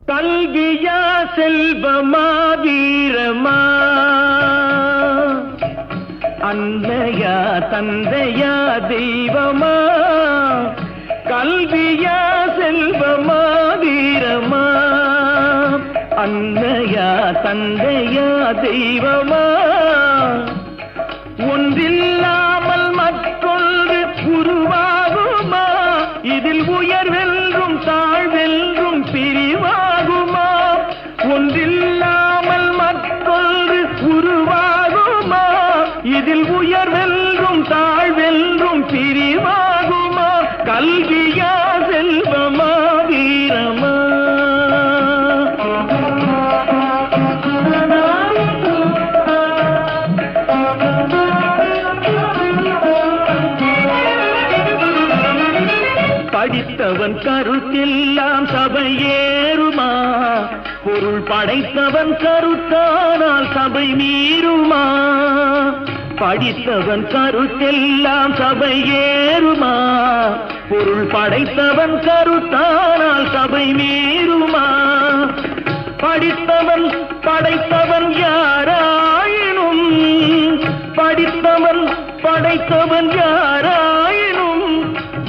கல்வியா செல்வமா வீரமா, அன்னையா தந்தையா தெய்வமா, கல்வியா செல்வமா வீரமா, அன்னையா தந்தையா தெய்வமா, ஒன்றில்லாமல் மற்றொன்று உருவாகுமா, இதில் உயர்வென்றும் தாழ்வென்றும் பிரிவாகுமா, ஒன்றில்லாமல் மற்றொன்று உருவாகுமா, இதில் உயர்வென்றும் தாழ்வென்றும் பிரிவாகுமா, கல்வியா செல்வமா வீரமா. படித்தவன் கருத்தெல்லாம் சபையேறுமா, பொருள் படைத்தவன் கருத்தானால் சபை மீறுமா, படித்தவன் கருத்தெல்லாம் சபையேறுமா, பொருள் படைத்தவன் கருத்தானால் சபை மீறுமா, படித்தவன் படைத்தவன் யாராயினும், படித்தவன் படைத்தவன் யாராயினும்,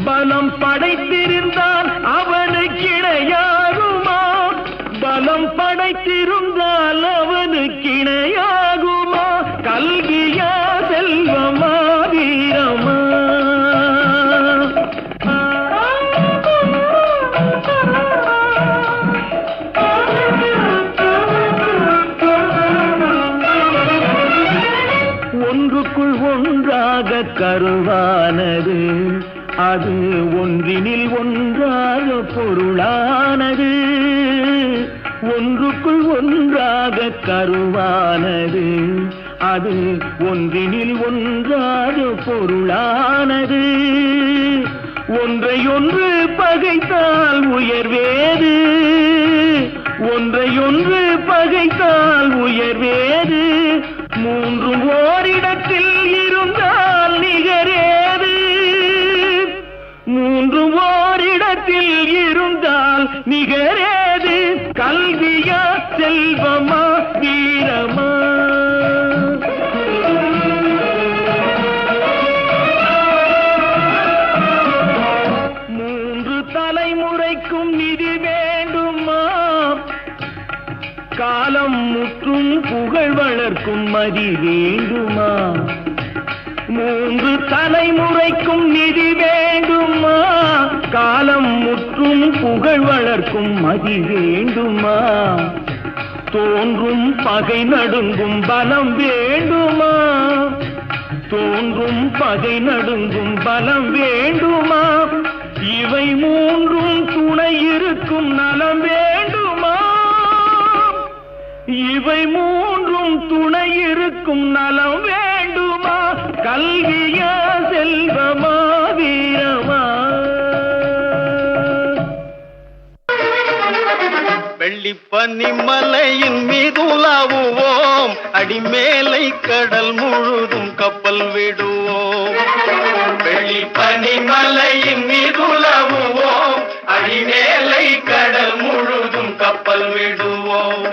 பலம் படைத்திருந்தால் அவனுக்கு இணையாகுமா, பலம் படைத்திருந்தால் அவனுக்கு இணையாகுமா, கல்வியா செல்வமா வீரமா. ஒன்றுக்குள் ஒன்றாக கருவானது, அது ஒன்றினில் ஒன்றாக பொருளானது, ஒன்றுக்குள் ஒன்றாக கருவானது, அது ஒன்றினில் ஒன்றாக பொருளானது, ஒன்றையொன்று பகைத்தால் உயர்வேது, ஒன்றையொன்று பகைத்தால் உயர்வேது, மூன்றும் ஓரிடத்தில் இருந்தால் நிகரேது, மூன்று ஓரிடத்தில் இருந்தால் நிகரேது, கல்வியா செல்வமா வீரமா. மூன்று தலைமுறைக்கும் நிதி வேண்டுமா, காலம் முற்றும் புகழ் வளர்க்கும் மதி வேண்டுமா, மூன்று தலைமுறைக்கும் நிதி வேண்டுமா, காலம் முற்றும் புகழ் வளர்க்கும் மதி வேண்டுமா, தோன்றும் பகை நடுங்கும் பலம் வேண்டுமா, தோன்றும் பகை நடுங்கும் பலம் வேண்டுமா, இவை மூன்றும் துணை இருக்கும் நலம் வேண்டுமா, இவை மூன்றும் துணை இருக்கும் நலம் வேண்டுமா, கல்வியா செல்வமா வீரமா. வெள்ளிப்பனி மலையின் மீது உலாவுவோம், அடிமேலை கடல் முழுதும் கப்பல் விடுவோம், வெள்ளிப்பனி மலையின் மீது உலாவுவோம், அடிமேலை கடல் முழுதும் கப்பல் விடுவோம்,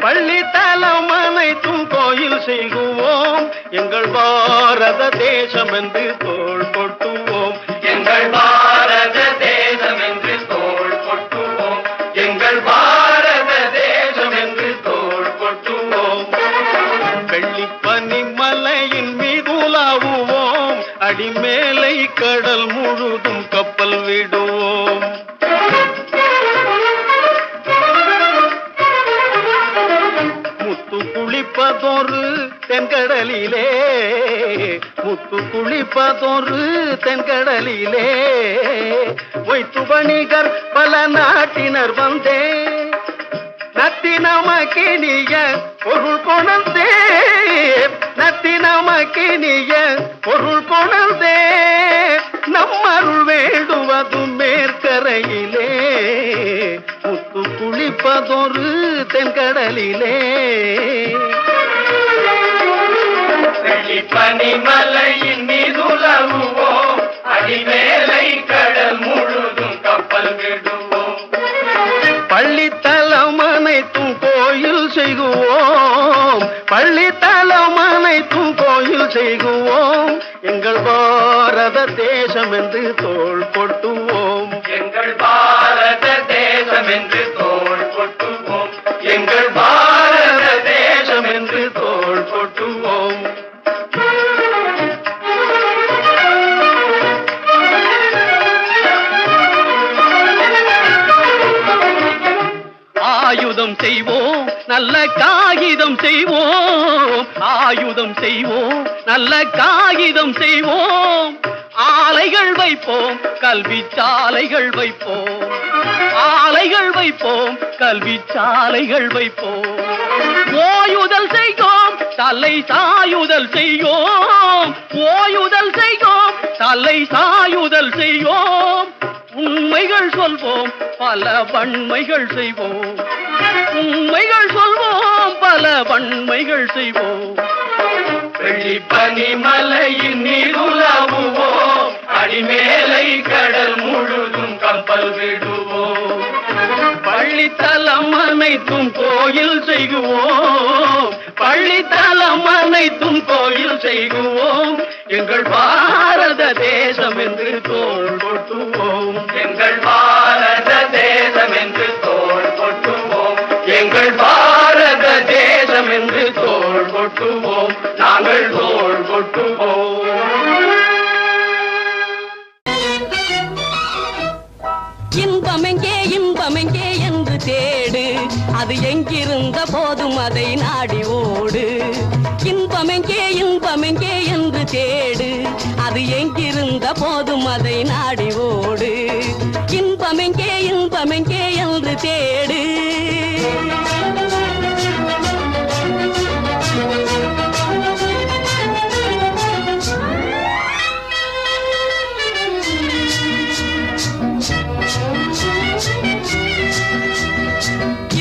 பள்ளி தலம் அனைத்தும் கோயில் செய்குவோம், எங்கள் பாரத தேசம் என்று தோள் கொட்டுவோம், எங்கள் பாரத தேசம் என்று தோள் கொட்டுவோம், எங்கள் பாரத தேசம் என்று தோள் கொட்டுவோம், வெள்ளிப்பனி மலையின் மீது உலாவுவோம், அடிமேலை கடல் முழுதும் கப்பல் விடுவோம், முத்து குளிப்பதொரு தென்கடலிலே, முத்து குளிப்பதொரு தென்கடலிலே, வைத்து வணிகர் பல நாட்டினர் வந்தே, நத்தி நமக்கினிய பொருள் கொணர்ந்தே, நத்தி நமக்கினிய பொருள் கொணர்ந்தே, நம்மருள் வேண்டுவது மேற்கரையிலே, முத்து குளிப்பதொரு தென்கடலிலே, பனிமலையின் மீது உலவுவோம், அடிமேலை கடல் முழுதும் கப்பல் விடுவோம், பள்ளி பள்ளித்தலம் அனைத்தும் கோயில் செய்குவோம், பள்ளித்தலம் அனைத்தும் கோயில் செய்குவோம். எங்கள் பாரத தேசம் என்று தோள் கொட்டுவோம், எங்கள் பாரத தேசம் என்று தோள் கொட்டுவோம், எங்கள் பாரத தேசம் என்று தோள் கொட்டுவோம். ஆயுதம் செய்வோம், நல்ல காகிதம் செய்வோம், ஆயுதம் செய்வோம், நல்ல காகிதம் செய்வோம். ஆலைகள் வைப்போம், கல்வி சாலைகள் வைப்போம், ஆலைகள் வைப்போம், கல்வி சாலைகள் வைப்போம். ஓயுதல் செய்வோம், தலை சாயுதல் செய்வோம், ஓயுதல் செய்வோம், தலை சாயுதல் செய்வோம். உண்மைகள் சொல்வோம், பல வன்மைகள் செய்வோம், உண்மைகள் சொல்வோம், பல வன்மைகள் செய்வோம். வெள்ளிப்பனி மலையின் நீருலாவுவோம், அடிமேலை கடல் முழுதும் கப்பல் விடுவோம். பள்ளித்தலம் அனைத்தும் கோயில் செய்குவோம், பள்ளித்தலம் அனைத்தும் கோயில் செய்குவோம். எங்கள் பாரத தேசம் என்று தோள் கொட்டுவோம், எங்கள் பாரத தேசம் என்று தோள் கொட்டுவோம், எங்கள் பாரத தேசம் என்று தோள் கொட்டுவோம், நாங்கள் தோள் கொட்டுவோம். இன்பமெங்கே இன்பமெங்கே என்று தேடு, அது எங்கிருந்த போதும் அதை நாடி ஓடு. இன்பமெங்கே இன்பமெங்கே என்று தேடு, அது எங்கிருந்த போதும் அதை நாடி ஓடு. இன்பமெங்கே இன்பமெங்கே என்று தேடு.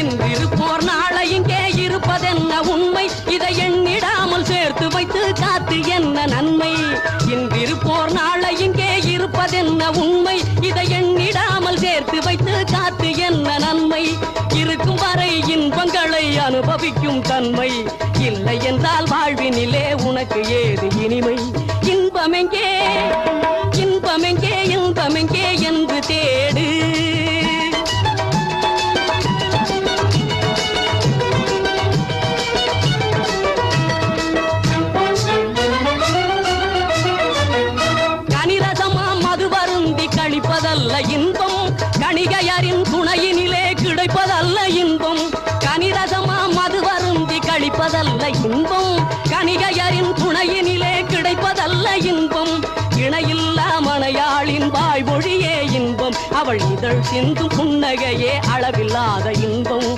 இன்றிருப்போர் நாளை இங்கே இருப்பதென்ன உண்மை, இதை எண்ணிடாமல் சேர்த்து வைத்து காத்து என்ன நன்மை. இன்றிருப்போர் நாளை இங்கே இருப்பதென்ன உண்மை, இதை எண்ணிடாமல் சேர்த்து வைத்து காத்து என்ன நன்மை. இருக்கும் வரை இன்பங்களை அனுபவிக்கும் தன்மை, இல்லை என்றால் வாழ்வினிலே உனக்கு ஏது இனிமை. இன்பமெங்கே இன்பமெங்கே இன்பமெங்கே என்று தேடு. கிடைப்பதல்ல இன்பம், கணிகையரின் துணையினிலே கிடைப்பதல்ல இன்பம். கனிரசமா மது வருந்தி கழிப்பதல்ல இன்பம், கணிகையரின் துணையினிலே கிடைப்பதல்ல இன்பம். இணையில்லா மனையாளின் வாய்மொழியே இன்பம், அவள் இதழ் சிந்தும் புன்னகையே அளவில்லாத இன்பம்.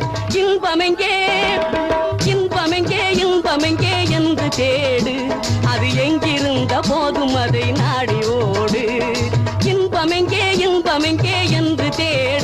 இன்பமெங்கே இன்பமெங்கே இன்பமெங்கே என்று தேடு, அது எங்கிருந்த போதும் அதை நாடி ஓடு. இன்பமெங்கே இன்பமெங்கே என்று தேடு.